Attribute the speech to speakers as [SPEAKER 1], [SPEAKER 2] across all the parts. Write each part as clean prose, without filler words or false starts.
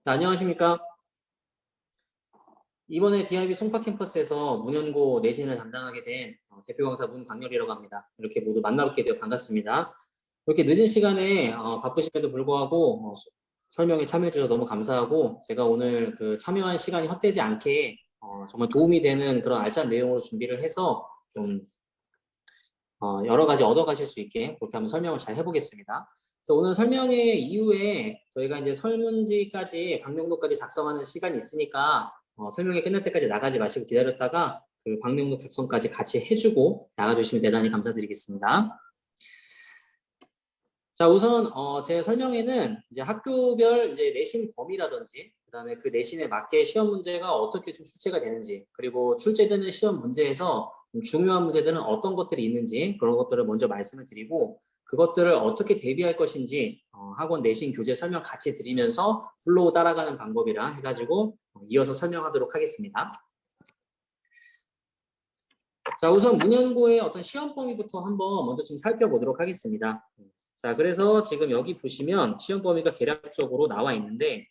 [SPEAKER 1] 네, 안녕하십니까. 이번에 DIB 송파 캠퍼스에서 문연고 내신을 담당하게 된 대표 강사 문광렬이라고 합니다. 이렇게 모두 만나뵙게 되어 반갑습니다. 이렇게 늦은 시간에 바쁘심에도 불구하고 설명에 참여해 주셔서 너무 감사하고, 제가 오늘 그 참여한 시간이 헛되지 않게 정말 도움이 되는 그런 알찬 내용으로 준비를 해서 좀 여러 가지 얻어가실 수 있게 그렇게 한번 설명을 잘 해보겠습니다. 그래서 오늘 설명의 이후에 저희가 이제 설문지까지 방명록까지 작성하는 시간이 있으니까 설명이 끝날 때까지 나가지 마시고 기다렸다가 그 방명록 작성까지 같이 해주고 나가주시면 대단히 감사드리겠습니다. 자, 우선 제 설명에는 이제 학교별 이제 내신 범위라든지, 그다음에 그 내신에 맞게 시험 문제가 어떻게 좀 출제가 되는지, 그리고 출제되는 시험 문제에서 좀 중요한 문제들은 어떤 것들이 있는지, 그런 것들을 먼저 말씀을 드리고, 그것들을 어떻게 대비할 것인지 학원 내신 교재 설명 같이 드리면서 플로우 따라가는 방법이라 해가지고 이어서 설명하도록 하겠습니다. 자, 우선 문연고의 어떤 시험 범위부터 한번 먼저 좀 살펴보도록 하겠습니다. 자, 그래서 지금 여기 보시면 시험 범위가 개략적으로 나와 있는데,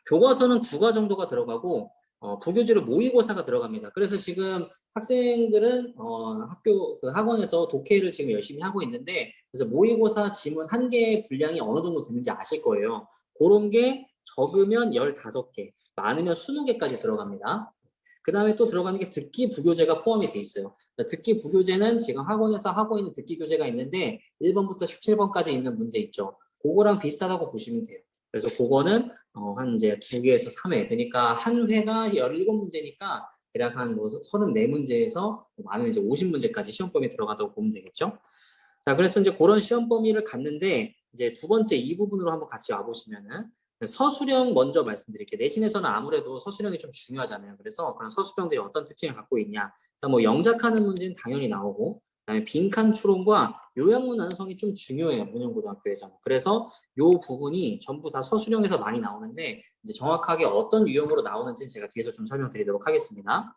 [SPEAKER 1] 교과서는 2과 정도가 들어가고 부교재로 모의고사가 들어갑니다. 그래서 지금 학생들은 학교 그 학원에서 독해를 지금 열심히 하고 있는데, 그래서 모의고사 지문 1개의 분량이 어느 정도 되는지 아실 거예요. 그런 게 적으면 15개, 많으면 20개까지 들어갑니다. 그 다음에 또 들어가는 게 듣기 부교재가 포함이 돼 있어요. 듣기 부교재는 지금 학원에서 하고 있는 듣기 교재가 있는데 1번부터 17번까지 있는 문제 있죠. 그거랑 비슷하다고 보시면 돼요. 그래서 그거는 한 이제 2개에서 3회, 그러니까 한 회가 17문제니까 대략 한 뭐 34문제에서 많으면 이제 50문제까지 시험 범위에 들어가다고 보면 되겠죠. 자, 그래서 이제 그런 시험 범위를 갔는데, 이제 두 번째 이 부분으로 한번 같이 와보시면은, 서술형 먼저 말씀드릴게요. 내신에서는 아무래도 서술형이 좀 중요하잖아요. 그래서 그런 서술형들이 어떤 특징을 갖고 있냐. 뭐 영작하는 문제는 당연히 나오고, 그다음에 빈칸 추론과 요약문 완성이 좀 중요해요. 문영고등학교에서는. 그래서 요 부분이 전부 다 서술형에서 많이 나오는데, 이제 정확하게 어떤 유형으로 나오는지 제가 뒤에서 좀 설명드리도록 하겠습니다.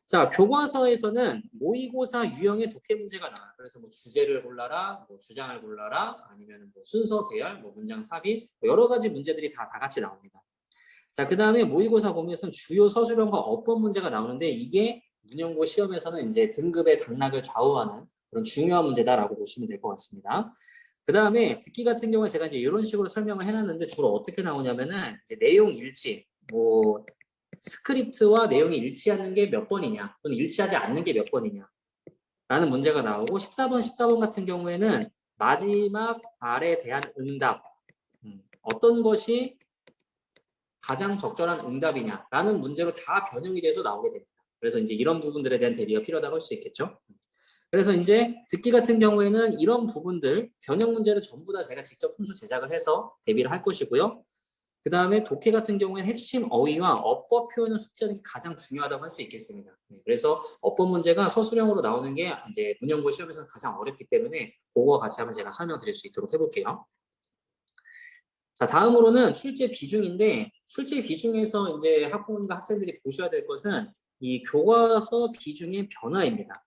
[SPEAKER 1] 자, 교과서에서는 모의고사 유형의 독해 문제가 나와요. 그래서 뭐 주제를 골라라, 뭐 주장을 골라라, 아니면 뭐 순서 배열, 뭐 문장 삽입, 뭐 여러 가지 문제들이 다 같이 나옵니다. 자, 그 다음에 모의고사 범위에서는 주요 서술형과 어법 문제가 나오는데, 이게 문연고 시험에서는 이제 등급의 당락을 좌우하는 그런 중요한 문제다라고 보시면 될 것 같습니다. 그 다음에 듣기 같은 경우에 제가 이제 이런 식으로 설명을 해놨는데, 주로 어떻게 나오냐면은 이제 내용 일치, 뭐 스크립트와 내용이 일치하는 게 몇 번이냐, 또는 일치하지 않는 게 몇 번이냐 라는 문제가 나오고, 14번 같은 경우에는 마지막 말에 대한 응답, 어떤 것이 가장 적절한 응답이냐라는 문제로 다 변형이 돼서 나오게 됩니다. 그래서 이제 이런 부분들에 대한 대비가 필요하다고 할 수 있겠죠. 그래서 이제 듣기 같은 경우에는 이런 부분들, 변형 문제를 전부 다 제가 직접 훈수 제작을 해서 대비를 할 것이고요. 그 다음에 독해 같은 경우에는 핵심 어휘와 어법 표현을 숙지하는 게 가장 중요하다고 할 수 있겠습니다. 그래서 어법 문제가 서술형으로 나오는 게 이제 문연고 시험에서는 가장 어렵기 때문에 그거와 같이 한번 제가 설명드릴 수 있도록 해볼게요. 자, 다음으로는 출제 비중인데, 출제 비중에서 이제 학부모님과 학생들이 보셔야 될 것은 이 교과서 비중의 변화입니다.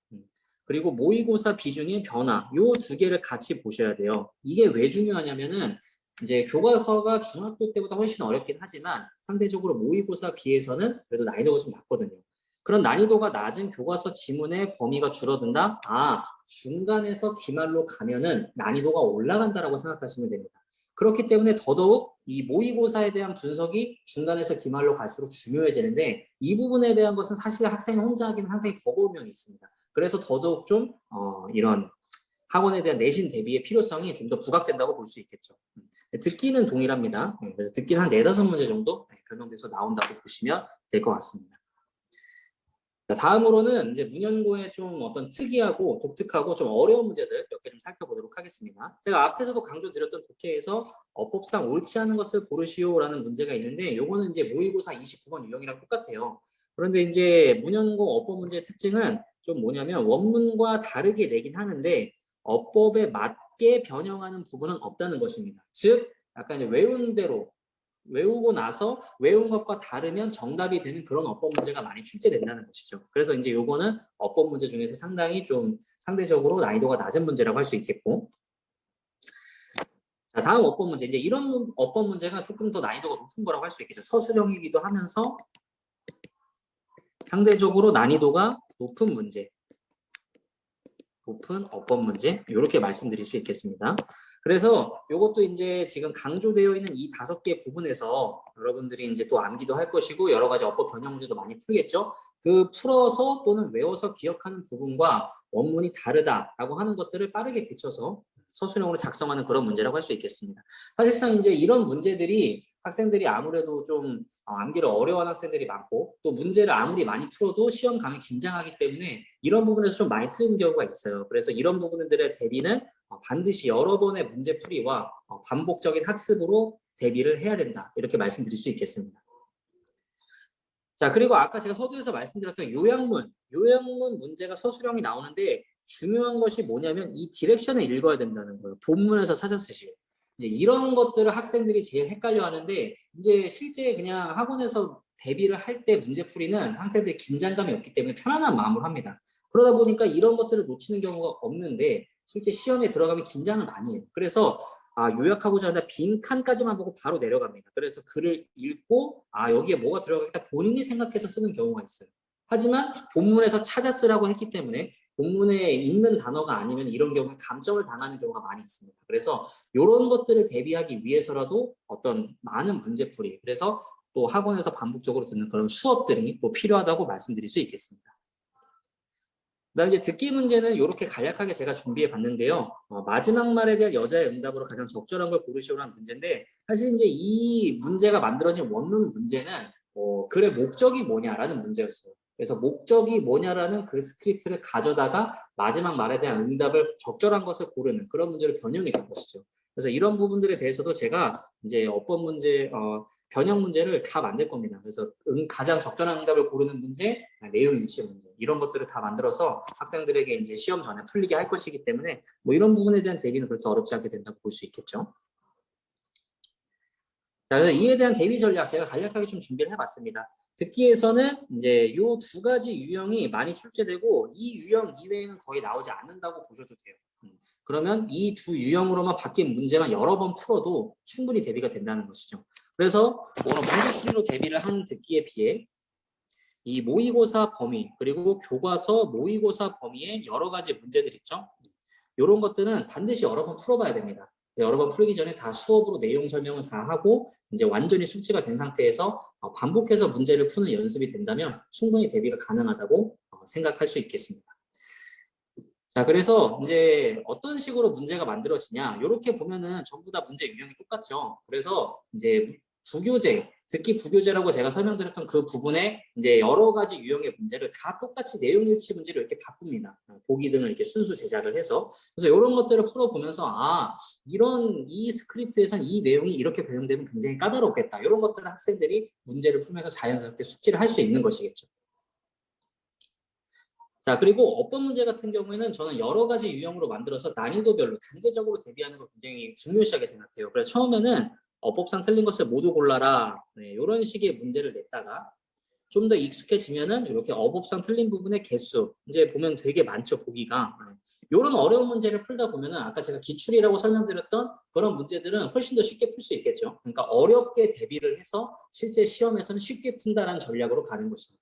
[SPEAKER 1] 그리고 모의고사 비중의 변화, 요 2개를 같이 보셔야 돼요. 이게 왜 중요하냐면은 이제 교과서가 중학교 때보다 훨씬 어렵긴 하지만 상대적으로 모의고사 비해서는 그래도 난이도가 좀 낮거든요. 그런 난이도가 낮은 교과서 지문의 범위가 줄어든다? 아, 중간에서 기말로 가면은 난이도가 올라간다라고 생각하시면 됩니다. 그렇기 때문에 더더욱 이 모의고사에 대한 분석이 중간에서 기말로 갈수록 중요해지는데, 이 부분에 대한 것은 사실 학생이 혼자 하기는 상당히 버거운 면이 있습니다. 그래서 더더욱 좀 이런 학원에 대한 내신 대비의 필요성이 좀 더 부각된다고 볼 수 있겠죠. 듣기는 동일합니다. 그래서 듣기는 한 4-5문제 정도 변형돼서 나온다고 보시면 될 것 같습니다. 다음으로는 이제 문연고의 좀 어떤 특이하고 독특하고 좀 어려운 문제들 몇 개 좀 살펴보도록 하겠습니다. 제가 앞에서도 강조드렸던 독해에서 어법상 옳지 않은 것을 고르시오라는 문제가 있는데, 요거는 이제 모의고사 29번 유형이랑 똑같아요. 그런데 이제 문연고 어법 문제의 특징은 좀 뭐냐면 원문과 다르게 내긴 하는데 어법에 맞게 변형하는 부분은 없다는 것입니다. 즉 약간 이제 외운 대로 외우고 나서 외운 것과 다르면 정답이 되는 그런 어법 문제가 많이 출제된다는 것이죠. 그래서 이제 요거는 어법 문제 중에서 상당히 좀 상대적으로 난이도가 낮은 문제라고 할 수 있겠고, 자, 다음 어법 문제. 이제 이런 어법 문제가 조금 더 난이도가 높은 거라고 할 수 있겠죠. 서술형이기도 하면서 상대적으로 난이도가 높은 문제. 높은 어법 문제. 이렇게 말씀드릴 수 있겠습니다. 그래서 이것도 이제 지금 강조되어 있는 이 5개 부분에서 여러분들이 이제 또 암기도 할 것이고 여러 가지 어법 변형 문제도 많이 풀겠죠. 그 풀어서 또는 외워서 기억하는 부분과 원문이 다르다라고 하는 것들을 빠르게 고쳐서 서술형으로 작성하는 그런 문제라고 할 수 있겠습니다. 사실상 이제 이런 문제들이 학생들이 아무래도 좀 암기를 어려워하는 학생들이 많고 또 문제를 아무리 많이 풀어도 시험 감이 긴장하기 때문에 이런 부분에서 좀 많이 틀리는 경우가 있어요. 그래서 이런 부분들의 대비는 반드시 여러 번의 문제풀이와 반복적인 학습으로 대비를 해야 된다. 이렇게 말씀드릴 수 있겠습니다. 자, 그리고 아까 제가 서두에서 말씀드렸던 요약문 문제가 서술형이 나오는데 중요한 것이 뭐냐면 이 디렉션을 읽어야 된다는 거예요. 본문에서 찾았으시고. 이제 이런 것들을 학생들이 제일 헷갈려 하는데 이제 실제 그냥 학원에서 대비를 할 때 문제풀이는 학생들이 긴장감이 없기 때문에 편안한 마음으로 합니다. 그러다 보니까 이런 것들을 놓치는 경우가 없는데 실제 시험에 들어가면 긴장을 많이 해요. 그래서 요약하고자 한다 빈 칸까지만 보고 바로 내려갑니다. 그래서 글을 읽고 여기에 뭐가 들어가겠다 본인이 생각해서 쓰는 경우가 있어요. 하지만 본문에서 찾아 쓰라고 했기 때문에 본문에 있는 단어가 아니면 이런 경우에 감점을 당하는 경우가 많이 있습니다. 그래서 이런 것들을 대비하기 위해서라도 어떤 많은 문제풀이 그래서 또 학원에서 반복적으로 듣는 그런 수업들이 또 필요하다고 말씀드릴 수 있겠습니다. 그다음 이제 듣기 문제는 이렇게 간략하게 제가 준비해 봤는데요. 마지막 말에 대한 여자의 응답으로 가장 적절한 걸 고르시오라는 문제인데 사실 이제 이 문제가 만들어진 원문 문제는 글의 목적이 뭐냐라는 문제였어요. 그래서 목적이 뭐냐라는 그 스크립트를 가져다가 마지막 말에 대한 응답을 적절한 것을 고르는 그런 문제를 변형이 된 것이죠. 그래서 이런 부분들에 대해서도 제가 이제 어법 문제, 변형 문제를 다 만들 겁니다. 그래서 가장 적절한 응답을 고르는 문제, 내용 일치 문제 이런 것들을 다 만들어서 학생들에게 이제 시험 전에 풀리게 할 것이기 때문에 뭐 이런 부분에 대한 대비는 그렇게 어렵지 않게 된다고 볼 수 있겠죠. 자, 그래서 이에 대한 대비 전략 제가 간략하게 좀 준비를 해봤습니다. 듣기에서는 이제 요 2가지 유형이 많이 출제되고 이 유형 이외에는 거의 나오지 않는다고 보셔도 돼요. 그러면 이 2유형으로만 바뀐 문제만 여러 번 풀어도 충분히 대비가 된다는 것이죠. 그래서 문제풀이로 대비를 한 듣기에 비해 이 모의고사 범위 그리고 교과서 모의고사 범위의 여러 가지 문제들 있죠. 이런 것들은 반드시 여러 번 풀어봐야 됩니다. 여러 번 풀기 전에 다 수업으로 내용 설명을 다 하고 이제 완전히 숙지가 된 상태에서 반복해서 문제를 푸는 연습이 된다면 충분히 대비가 가능하다고 생각할 수 있겠습니다. 자, 그래서 이제 어떤 식으로 문제가 만들어지냐 이렇게 보면은 전부 다 문제 유형이 똑같죠. 그래서 이제 부교재, 듣기 부교재라고 제가 설명드렸던 그 부분에 이제 여러 가지 유형의 문제를 다 똑같이 내용 일치 문제로 이렇게 바꿉니다. 보기 등을 이렇게 순수 제작을 해서 그래서 이런 것들을 풀어보면서 이런 이 스크립트에선 이 내용이 이렇게 배정되면 굉장히 까다롭겠다. 이런 것들을 학생들이 문제를 풀면서 자연스럽게 숙지를 할 수 있는 것이겠죠. 자, 그리고 어법 문제 같은 경우에는 저는 여러 가지 유형으로 만들어서 난이도별로 단계적으로 대비하는 걸 굉장히 중요시하게 생각해요. 그래서 처음에는 어법상 틀린 것을 모두 골라라. 네, 이런 식의 문제를 냈다가 좀 더 익숙해지면은 이렇게 어법상 틀린 부분의 개수 이제 보면 되게 많죠, 보기가. 이런 어려운 문제를 풀다 보면은 아까 제가 기출이라고 설명드렸던 그런 문제들은 훨씬 더 쉽게 풀 수 있겠죠. 그러니까 어렵게 대비를 해서 실제 시험에서는 쉽게 푼다라는 전략으로 가는 것입니다.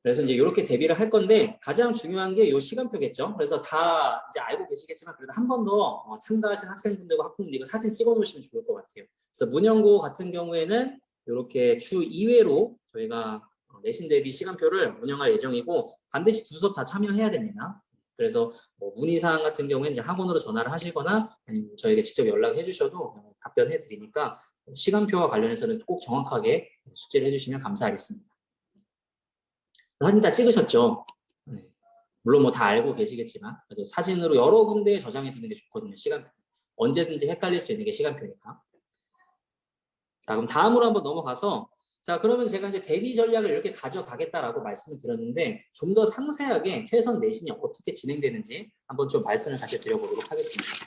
[SPEAKER 1] 그래서 이제 이렇게 대비를 할 건데 가장 중요한 게 이 시간표겠죠. 그래서 다 이제 알고 계시겠지만 그래도 한 번 더 참가하신 학생분들과 학부모님 이거 사진 찍어 놓으시면 좋을 것 같아요. 그래서 문연고 같은 경우에는 이렇게 주 2회로 저희가 내신 대비 시간표를 운영할 예정이고 반드시 두 수업 다 참여해야 됩니다. 그래서 문의사항 같은 경우에는 이제 학원으로 전화를 하시거나 아니면 저에게 직접 연락해 주셔도 답변해 드리니까 시간표와 관련해서는 꼭 정확하게 숙지를 해주시면 감사하겠습니다. 사진 다 찍으셨죠? 네. 물론 뭐 다 알고 계시겠지만 그래도 사진으로 여러 군데에 저장해 두는 게 좋거든요. 시간표. 언제든지 헷갈릴 수 있는 게 시간표니까. 자, 그럼 다음으로 한번 넘어가서 자, 그러면 제가 이제 대비 전략을 이렇게 가져가겠다라고 말씀을 드렸는데 좀 더 상세하게 최선 내신이 어떻게 진행되는지 한번 좀 말씀을 다시 드려보도록 하겠습니다.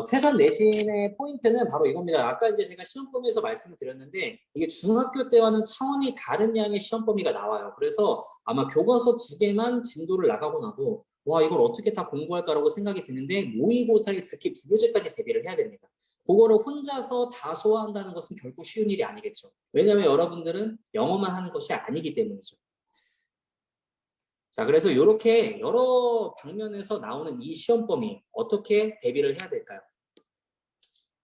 [SPEAKER 1] 최선 내신의 포인트는 바로 이겁니다. 아까 이제 제가 시험 범위에서 말씀을 드렸는데 이게 중학교 때와는 차원이 다른 양의 시험 범위가 나와요. 그래서 아마 교과서 2개만 진도를 나가고 나도 와, 이걸 어떻게 다 공부할까라고 생각이 드는데 모의고사에 특히 부교재까지 대비를 해야 됩니다. 그거를 혼자서 다 소화한다는 것은 결코 쉬운 일이 아니겠죠. 왜냐하면 여러분들은 영어만 하는 것이 아니기 때문이죠. 자, 그래서 이렇게 여러 방면에서 나오는 이 시험 범위 어떻게 대비를 해야 될까요?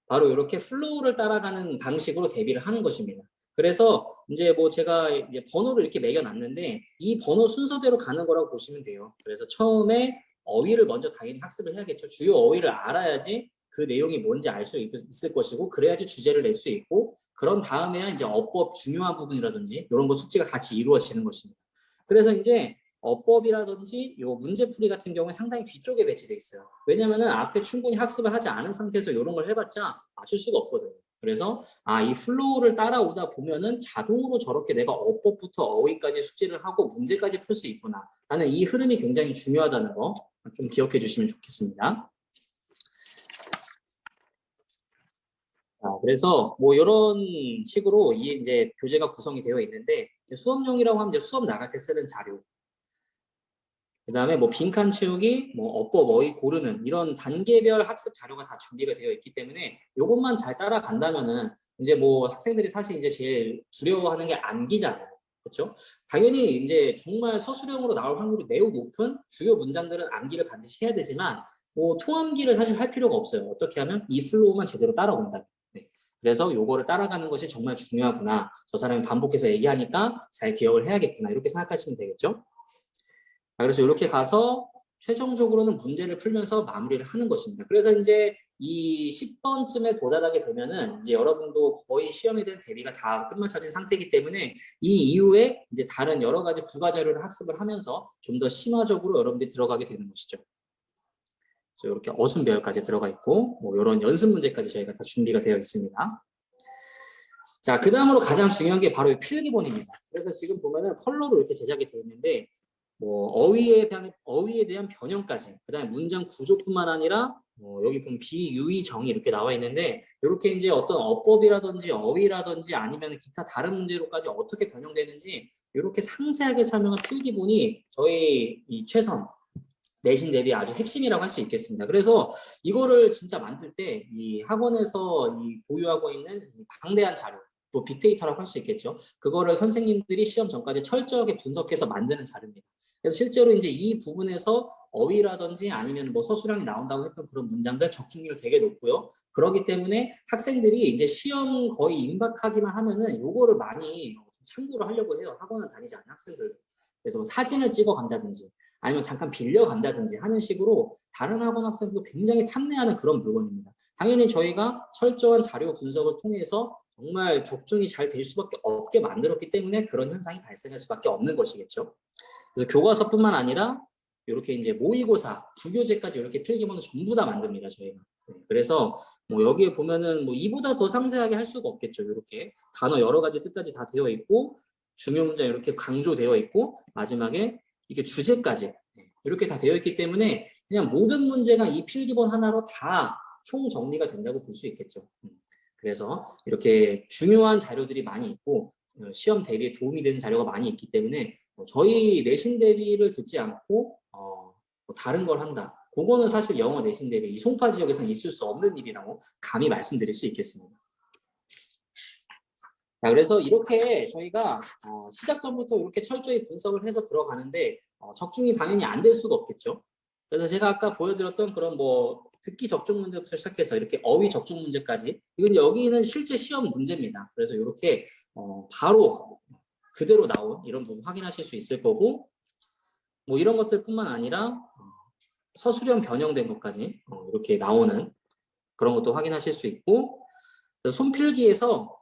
[SPEAKER 1] 바로 이렇게 플로우를 따라가는 방식으로 대비를 하는 것입니다. 그래서 이제 뭐 제가 이제 번호를 이렇게 매겨놨는데 이 번호 순서대로 가는 거라고 보시면 돼요. 그래서 처음에 어휘를 먼저 당연히 학습을 해야겠죠. 주요 어휘를 알아야지 그 내용이 뭔지 알 수 있을 것이고, 그래야지 주제를 낼 수 있고, 그런 다음에야 이제 어법 중요한 부분이라든지 이런 거 숙지가 같이 이루어지는 것입니다. 그래서 이제 어법이라든지 요 문제풀이 같은 경우에 상당히 뒤쪽에 배치되어 있어요. 왜냐면은 앞에 충분히 학습을 하지 않은 상태에서 이런 걸 해봤자 맞출 수가 없거든요. 그래서 이 플로우를 따라오다 보면은 자동으로 저렇게 내가 어법부터 어휘까지 숙지를 하고 문제까지 풀 수 있구나 라는 이 흐름이 굉장히 중요하다는 거 좀 기억해 주시면 좋겠습니다. 그래서 뭐 이런 식으로 이제 교재가 구성이 되어 있는데, 수업용이라고 하면 이제 수업 나갈 때 쓰는 자료, 그다음에 뭐 빈칸 채우기, 뭐 어법, 어휘 고르는 이런 단계별 학습 자료가 다 준비가 되어 있기 때문에 이것만 잘 따라간다면은 이제 뭐 학생들이 사실 이제 제일 두려워하는 게 암기잖아요. 그렇죠? 당연히 이제 정말 서술형으로 나올 확률이 매우 높은 주요 문장들은 암기를 반드시 해야 되지만 뭐 통암기를 사실 할 필요가 없어요. 어떻게 하면 이 플로우만 제대로 따라온다. 네. 그래서 요거를 따라가는 것이 정말 중요하구나. 저 사람이 반복해서 얘기하니까 잘 기억을 해야겠구나. 이렇게 생각하시면 되겠죠? 그래서 이렇게 가서 최종적으로는 문제를 풀면서 마무리를 하는 것입니다. 그래서 이제 이 10번쯤에 도달하게 되면은 이제 여러분도 거의 시험에 대한 대비가 다 끝마쳐진 상태이기 때문에 이 이후에 이제 다른 여러 가지 부가 자료를 학습을 하면서 좀 더 심화적으로 여러분들이 들어가게 되는 것이죠. 그래서 이렇게 어순배열까지 들어가 있고 뭐 이런 연습 문제까지 저희가 다 준비가 되어 있습니다. 자, 그 다음으로 가장 중요한 게 바로 이 필기본입니다. 그래서 지금 보면은 컬러로 이렇게 제작이 되어 있는데 뭐 어휘에 대한 변형까지, 그다음에 문장 구조뿐만 아니라 여기 보면 비유의 정의 이렇게 나와 있는데 이렇게 이제 어떤 어법이라든지 어휘라든지 아니면 기타 다른 문제로까지 어떻게 변형되는지 이렇게 상세하게 설명한 필기본이 저희 이 최선 내신 대비 아주 핵심이라고 할 수 있겠습니다. 그래서 이거를 진짜 만들 때 이 학원에서 이 보유하고 있는 이 방대한 자료, 또 빅데이터라고 할 수 있겠죠. 그거를 선생님들이 시험 전까지 철저하게 분석해서 만드는 자료입니다. 그래서 실제로 이제 이 부분에서 어휘라든지 아니면 뭐 서술형이 나온다고 했던 그런 문장들 적중률 되게 높고요. 그렇기 때문에 학생들이 이제 시험 거의 임박하기만 하면은 요거를 많이 참고를 하려고 해요. 학원을 다니지 않는 학생들. 그래서 뭐 사진을 찍어 간다든지 아니면 잠깐 빌려 간다든지 하는 식으로 다른 학원 학생도 굉장히 탐내하는 그런 물건입니다. 당연히 저희가 철저한 자료 분석을 통해서 정말 적중이 잘 될 수밖에 없게 만들었기 때문에 그런 현상이 발생할 수밖에 없는 것이겠죠. 그래서 교과서뿐만 아니라 이렇게 이제 모의고사, 부교재까지 이렇게 필기본을 전부 다 만듭니다, 저희가. 그래서 뭐 여기에 보면은 뭐 이보다 더 상세하게 할 수가 없겠죠. 이렇게 단어 여러 가지 뜻까지 다 되어 있고 중요 문장 이렇게 강조되어 있고 마지막에 이게 주제까지 이렇게 다 되어 있기 때문에 그냥 모든 문제가 이 필기본 하나로 다 총정리가 된다고 볼 수 있겠죠. 그래서 이렇게 중요한 자료들이 많이 있고 시험 대비에 도움이 되는 자료가 많이 있기 때문에 저희 내신 대비를 듣지 않고 뭐 다른 걸 한다. 그거는 사실 영어 내신 대비 이 송파 지역에서는 있을 수 없는 일이라고 감히 말씀드릴 수 있겠습니다. 자, 그래서 이렇게 저희가 시작 전부터 이렇게 철저히 분석을 해서 들어가는데 적중이 당연히 안 될 수가 없겠죠. 그래서 제가 아까 보여드렸던 그런 뭐 듣기 적중 문제부터 시작해서 이렇게 어휘 적중 문제까지 이건 여기는 실제 시험 문제입니다. 그래서 이렇게 바로 그대로 나온 이런 부분 확인하실 수 있을 거고 뭐 이런 것들뿐만 아니라 서술형 변형된 것까지 이렇게 나오는 그런 것도 확인하실 수 있고 손필기에서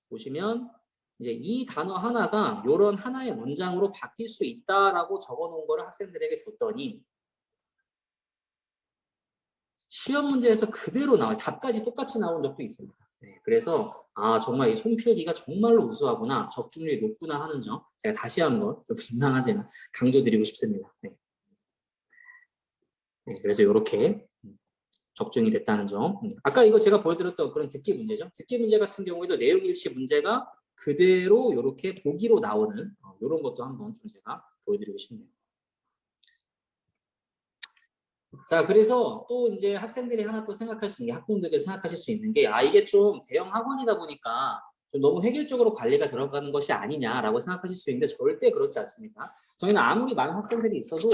[SPEAKER 1] 보시면 이제 이 단어 하나가 이런 하나의 문장으로 바뀔 수 있다라고 적어놓은 거를 학생들에게 줬더니 시험 문제에서 그대로 나와요. 답까지 똑같이 나온 적도 있습니다. 네, 그래서 정말 이 손필기가 정말로 우수하구나, 적중률이 높구나 하는 점 제가 다시 한번 좀 민망하지만 강조드리고 싶습니다. 네. 네, 그래서 이렇게 적중이 됐다는 점. 아까 이거 제가 보여드렸던 그런 듣기 문제죠. 듣기 문제 같은 경우에도 내용 일치 문제가 그대로 이렇게 보기로 나오는 이런 것도 한번 좀 제가 보여드리고 싶네요. 자, 그래서 또 이제 학생들이 하나 또 생각할 수 있는 게, 학부모들께서 생각하실 수 있는 게, 이게 좀 대형 학원이다 보니까 좀 너무 획일적으로 관리가 들어가는 것이 아니냐라고 생각하실 수 있는데 절대 그렇지 않습니다. 저희는 아무리 많은 학생들이 있어도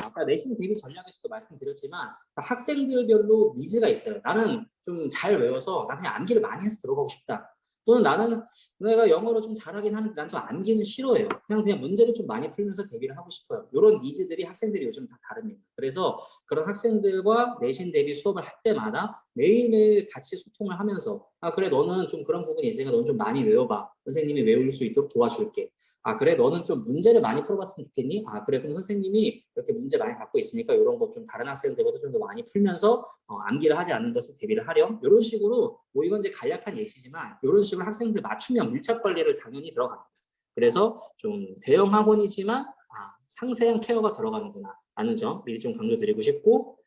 [SPEAKER 1] 아까 내신 대비 전략에서도 말씀드렸지만 학생들별로 니즈가 있어요. 나는 좀 잘 외워서 나 그냥 암기를 많이 해서 들어가고 싶다. 또는 나는 내가 영어로 좀 잘하긴 하는데 난 좀 암기는 싫어해요. 그냥 문제를 좀 많이 풀면서 대비를 하고 싶어요. 이런 니즈들이 학생들이 요즘 다 다릅니다. 그래서 그런 학생들과 내신 대비 수업을 할 때마다 매일매일 같이 소통을 하면서 그래 너는 좀 그런 부분이 있으니까 너는 좀 많이 외워봐. 선생님이 외울 수 있도록 도와줄게. 그래 너는 좀 문제를 많이 풀어봤으면 좋겠니? 그래 그럼 선생님이 이렇게 문제 많이 갖고 있으니까 이런 거 좀 다른 학생들보다 좀 더 많이 풀면서 암기를 하지 않는 것을 대비를 하렴. 이런 식으로 뭐 이건 이제 간략한 예시지만 이런 식으로 학생들 맞춤형 밀착 관리를 당연히 들어갑니다. 그래서 좀 대형 학원이지만 상세한 케어가 들어가는구나 라는 점 미리 좀 강조드리고 싶고,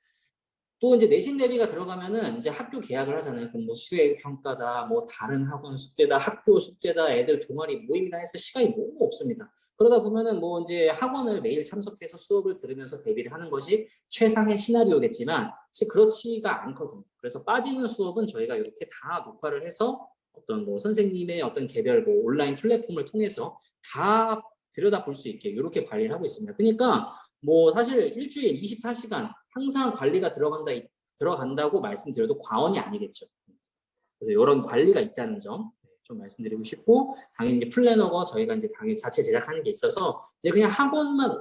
[SPEAKER 1] 또 이제 내신 대비가 들어가면은 이제 학교 계약을 하잖아요. 그럼 뭐 수행 평가다, 뭐 다른 학원 숙제다, 학교 숙제다, 애들 동아리 모임이다 해서 시간이 너무 없습니다. 그러다 보면은 뭐 이제 학원을 매일 참석해서 수업을 들으면서 대비를 하는 것이 최상의 시나리오겠지만 사실 그렇지가 않거든요. 그래서 빠지는 수업은 저희가 이렇게 다 녹화를 해서 어떤 뭐 선생님의 어떤 개별 뭐 온라인 플랫폼을 통해서 다 들여다 볼 수 있게 이렇게 관리를 하고 있습니다. 그러니까 뭐 사실 일주일 24시간 항상 관리가 들어간다고 말씀드려도 과언이 아니겠죠. 그래서 이런 관리가 있다는 점 좀 말씀드리고 싶고, 당연히 이제 플래너가 저희가 이제 당연히 자체 제작하는 게 있어서 이제 그냥 학원을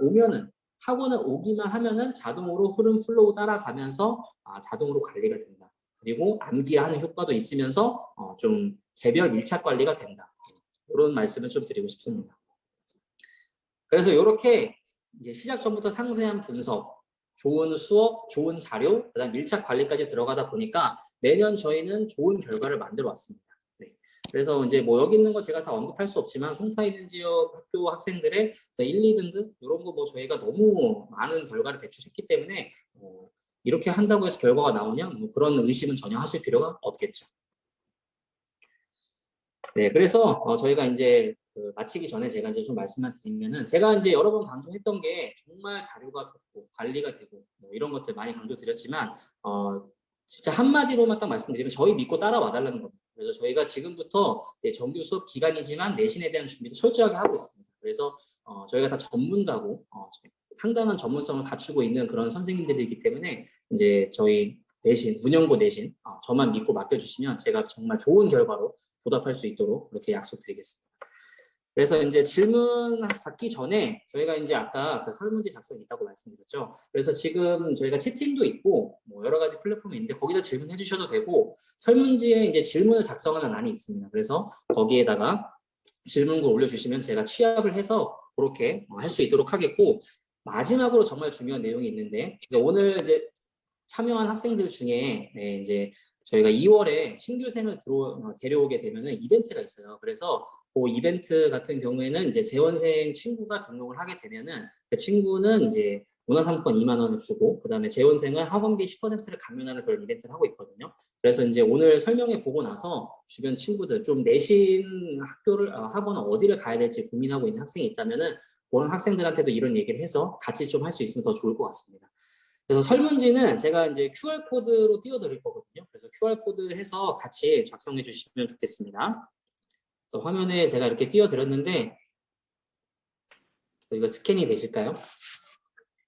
[SPEAKER 1] 오기만 하면은 자동으로 흐름 플로우 따라가면서 자동으로 관리가 된다. 그리고 암기하는 효과도 있으면서 좀 개별 밀착 관리가 된다. 이런 말씀을 좀 드리고 싶습니다. 그래서 이렇게 이제 시작 전부터 상세한 분석, 좋은 수업, 좋은 자료, 그다음 밀착 관리까지 들어가다 보니까 매년 저희는 좋은 결과를 만들어 왔습니다. 네. 그래서 이제 뭐 여기 있는 거 제가 다 언급할 수 없지만 송파 있는 지역 학교 학생들의 1, 2등급 이런 거 뭐 저희가 너무 많은 결과를 배출했기 때문에 이렇게 한다고 해서 결과가 나오냐 뭐 그런 의심은 전혀 하실 필요가 없겠죠. 네, 그래서 저희가 이제 마치기 전에 제가 이제 좀 말씀만 드리면은 제가 이제 여러 번 강조했던 게 정말 자료가 좋고 관리가 되고 뭐 이런 것들 많이 강조드렸지만 진짜 한마디로만 딱 말씀드리면 저희 믿고 따라와 달라는 겁니다. 그래서 저희가 지금부터 정규 수업 기간이지만 내신에 대한 준비를 철저하게 하고 있습니다. 그래서 저희가 다 전문가고 상당한 전문성을 갖추고 있는 그런 선생님들이기 때문에 이제 저희 내신, 문연고 내신 저만 믿고 맡겨주시면 제가 정말 좋은 결과로 보답할 수 있도록 그렇게 약속드리겠습니다. 그래서 이제 질문 받기 전에 저희가 이제 아까 그 설문지 작성이 있다고 말씀드렸죠. 그래서 지금 저희가 채팅도 있고 뭐 여러 가지 플랫폼이 있는데 거기다 질문해 주셔도 되고 설문지에 이제 질문을 작성하는欄이 있습니다. 그래서 거기에다가 질문글 올려주시면 제가 취합을 해서 그렇게 할 수 있도록 하겠고, 마지막으로 정말 중요한 내용이 있는데 이제 오늘 이제 참여한 학생들 중에 이제 저희가 2월에 신규생을 데려오게 되면은 이벤트가 있어요. 그래서 그 이벤트 같은 경우에는 이제 재원생 친구가 등록을 하게 되면은 그 친구는 이제 문화상품권 2만 원을 주고 그다음에 재원생은 학원비 10%를 감면하는 그런 이벤트를 하고 있거든요. 그래서 이제 오늘 설명해 보고 나서 주변 친구들 좀 내신 학원을 어디를 가야 될지 고민하고 있는 학생이 있다면은 그런 학생들한테도 이런 얘기를 해서 같이 좀 할 수 있으면 더 좋을 것 같습니다. 그래서 설문지는 제가 이제 QR코드로 띄워드릴 거거든요. 그래서 QR코드 해서 같이 작성해 주시면 좋겠습니다. 그래서 화면에 제가 이렇게 띄워드렸는데, 이거 스캔이 되실까요?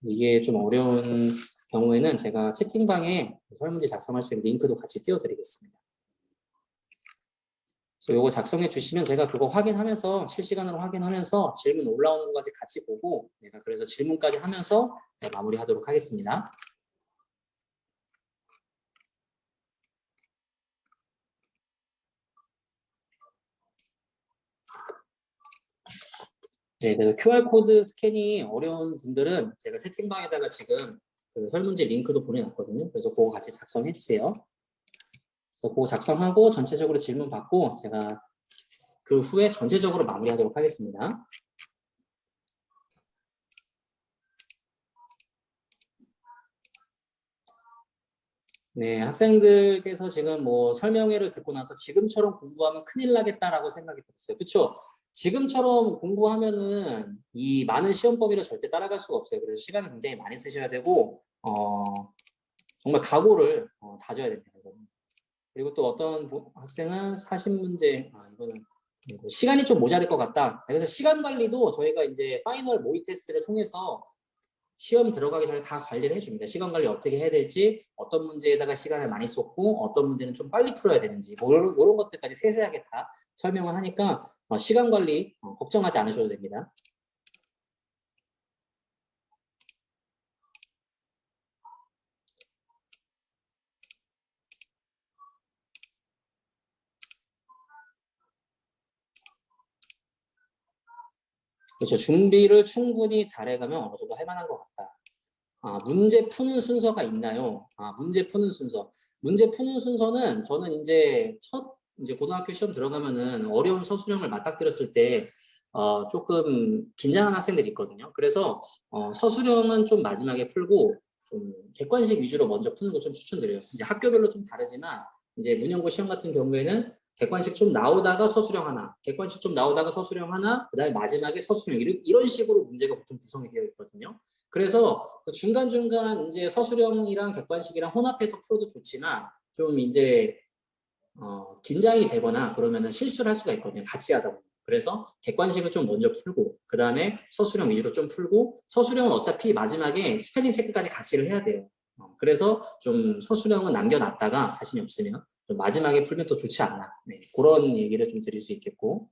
[SPEAKER 1] 이게 좀 어려운 경우에는 제가 채팅방에 설문지 작성할 수 있는 링크도 같이 띄워드리겠습니다. 그래서 이거 작성해 주시면 제가 그거 확인하면서 실시간으로 확인하면서 질문 올라오는 것까지 같이 보고 내가 그래서 질문까지 하면서 마무리하도록 하겠습니다. 네, 그래서 QR코드 스캔이 어려운 분들은 제가 채팅방에다가 지금 그 설문지 링크도 보내놨거든요. 그래서 그거 같이 작성해 주세요. 그래서 그거 작성하고 전체적으로 질문 받고 제가 그 후에 전체적으로 마무리하도록 하겠습니다. 네, 학생들께서 지금 뭐 설명회를 듣고 나서 지금처럼 공부하면 큰일 나겠다라고 생각이 들었어요. 그렇죠? 지금처럼 공부하면은 이 많은 시험 범위를 절대 따라갈 수가 없어요. 그래서 시간을 굉장히 많이 쓰셔야 되고 정말 각오를 다져야 됩니다. 그리고 또 어떤 학생은 40문제, 이거는 시간이 좀 모자랄 것 같다. 그래서 시간 관리도 저희가 이제 파이널 모의 테스트를 통해서 시험 들어가기 전에 다 관리를 해줍니다. 시간 관리 어떻게 해야 될지, 어떤 문제에다가 시간을 많이 쏟고, 어떤 문제는 좀 빨리 풀어야 되는지, 이런 것들까지 세세하게 다 설명을 하니까 시간 관리 걱정하지 않으셔도 됩니다. 그렇죠. 준비를 충분히 잘해가면 어느 정도 할 만한 것 같다. 문제 푸는 순서가 있나요? 문제 푸는 순서. 문제 푸는 순서는 저는 이제 이제 고등학교 시험 들어가면은 어려운 서술형을 맞닥뜨렸을 때 조금 긴장한 학생들이 있거든요. 그래서 서술형은 좀 마지막에 풀고 좀 객관식 위주로 먼저 푸는 거 좀 추천드려요. 이제 학교별로 좀 다르지만 이제 문형고 시험 같은 경우에는 객관식 좀 나오다가 서술형 하나, 객관식 좀 나오다가 서술형 하나, 그다음에 마지막에 서술형 이런 식으로 문제가 보통 구성이 되어 있거든요. 그래서 그 중간중간 이제 서술형이랑 객관식이랑 혼합해서 풀어도 좋지만 좀 이제 긴장이 되거나 그러면은 실수를 할 수가 있거든요. 같이 하다 보면. 그래서 객관식을 좀 먼저 풀고 그 다음에 서술형 위주로 좀 풀고 서술형은 어차피 마지막에 스펠링 체크까지 같이 해야 돼요. 그래서 좀 서술형은 남겨놨다가 자신이 없으면 좀 마지막에 풀면 또 좋지 않나. 네, 그런 얘기를 좀 드릴 수 있겠고.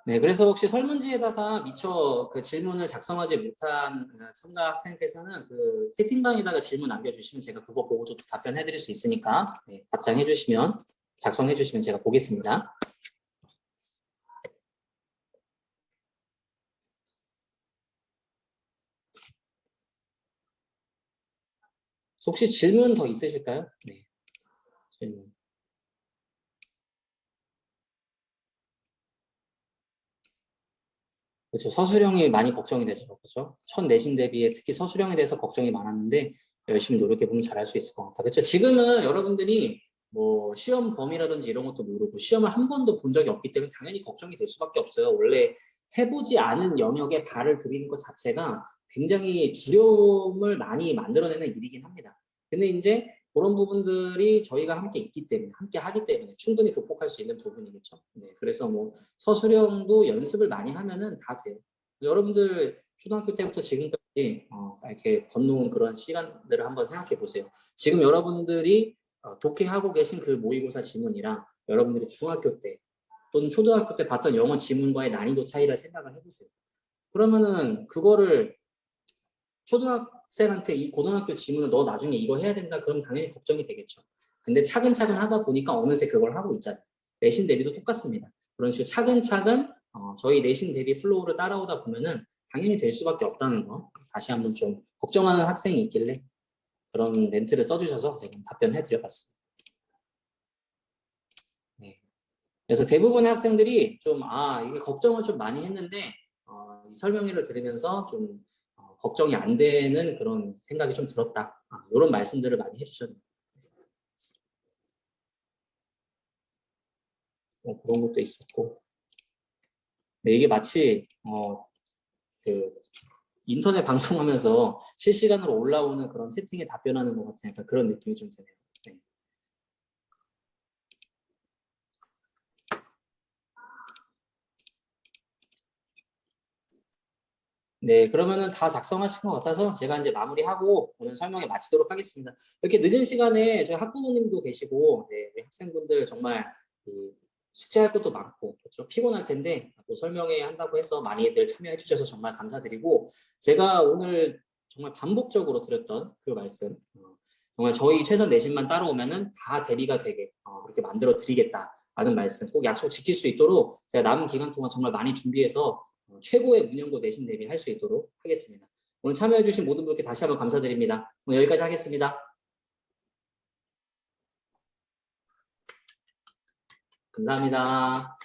[SPEAKER 1] 네, 그래서 혹시 설문지에다가 미처 그 질문을 작성하지 못한 첨가 학생께서는 그 채팅방에다가 질문 남겨주시면 제가 그거 보고도 답변해 드릴 수 있으니까 네, 답장해 주시면, 작성해 주시면 제가 보겠습니다. 혹시 질문 더 있으실까요? 네, 질문. 그렇죠. 서술형이 많이 걱정이 되죠. 그렇죠. 첫 내신 대비에 특히 서술형에 대해서 걱정이 많았는데 열심히 노력해보면 잘할 수 있을 것 같아요. 그렇죠. 지금은 여러분들이 뭐 시험 범위라든지 이런 것도 모르고 시험을 한 번도 본 적이 없기 때문에 당연히 걱정이 될 수밖에 없어요. 원래 해보지 않은 영역에 발을 들이는 것 자체가 굉장히 두려움을 많이 만들어내는 일이긴 합니다. 근데 이제 그런 부분들이 저희가 함께 있기 때문에, 함께 하기 때문에 충분히 극복할 수 있는 부분이겠죠. 네, 그래서 뭐 서술형도 연습을 많이 하면은 다 돼요. 여러분들 초등학교 때부터 지금까지 이렇게 건너온 그런 시간들을 한번 생각해 보세요. 지금 여러분들이 독해하고 계신 그 모의고사 지문이랑 여러분들이 중학교 때 또는 초등학교 때 봤던 영어 지문과의 난이도 차이를 생각을 해보세요. 그러면은 그거를 초등학생한테 이 고등학교 지문을 너 나중에 이거 해야 된다 그럼 당연히 걱정이 되겠죠. 근데 차근차근 하다 보니까 어느새 그걸 하고 있잖아요. 내신 대비도 똑같습니다. 그런 식으로 차근차근 저희 내신 대비 플로우를 따라오다 보면은 당연히 될 수밖에 없다는 거 다시 한번 좀 걱정하는 학생이 있길래 그런 멘트를 써주셔서 제가 답변해 드려봤습니다. 네. 그래서 대부분의 학생들이 좀 이게 걱정을 좀 많이 했는데 이 설명회를 들으면서 좀 걱정이 안 되는 그런 생각이 좀 들었다. 이런 말씀들을 많이 해주셨네요. 그런 것도 있었고. 네, 이게 마치 그 인터넷 방송하면서 실시간으로 올라오는 그런 채팅에 답변하는 것 같은 약간 그런 느낌이 좀 드네요. 네. 네, 그러면은 다 작성하신 것 같아서 제가 이제 마무리하고 오늘 설명회 마치도록 하겠습니다. 이렇게 늦은 시간에 저희 학부모님도 계시고, 네, 우리 학생분들 정말 숙제할 것도 많고, 그렇죠? 피곤할 텐데 또 설명회 한다고 해서 많이들 참여해 주셔서 정말 감사드리고, 제가 오늘 정말 반복적으로 드렸던 그 말씀, 정말 저희 최선 내신만 따라오면은 다 대비가 되게 그렇게 만들어 드리겠다라는 말씀 꼭 약속 지킬 수 있도록 제가 남은 기간 동안 정말 많이 준비해서 최고의 문형고 내신 대비할 수 있도록 하겠습니다. 오늘 참여해주신 모든 분께 다시 한번 감사드립니다. 오늘 여기까지 하겠습니다. 감사합니다.